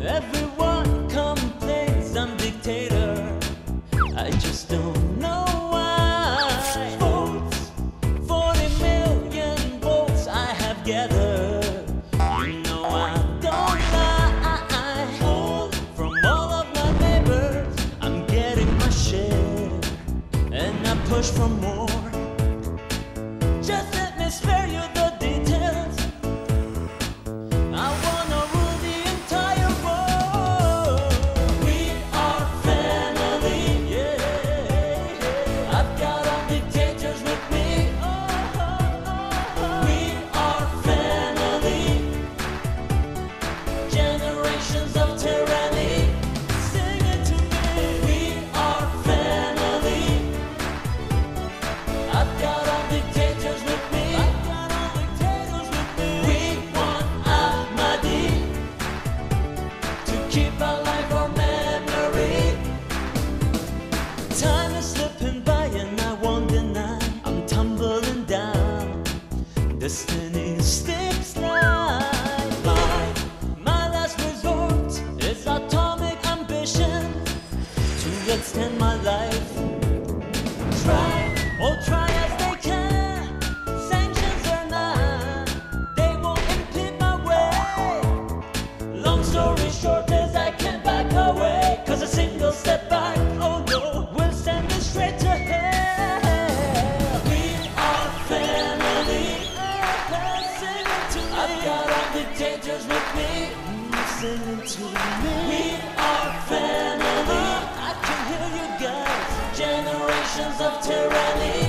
Everyone complains I'm dictator. I just don't know why. Votes, 40 million votes I have gathered. You know I don't lie. From all of my neighbors, I'm getting my share, and I push for more. Just let me spare you the details. I wanna rule the entire world. We are family, yeah. I've got all dictators with me. We are family. Generations of tyranny. Sing it to me. We are family. I've got all dictators with me. I've got all dictators with me. We want Ahmadi to keep alive our memory. Time is slipping by and I won't deny I'm tumbling down. Destiny sticks like my last resort is atomic ambition to extend my life. Try as they can. Sanctions or not, they won't impede my way. Long story short is I can't back away, 'cause a single step back, oh no, will send me straight to hell. We are family. Sing it to me. I've got all dictators with me. Sing it to me. We are family. I can hear you guys. Generations of tyranny.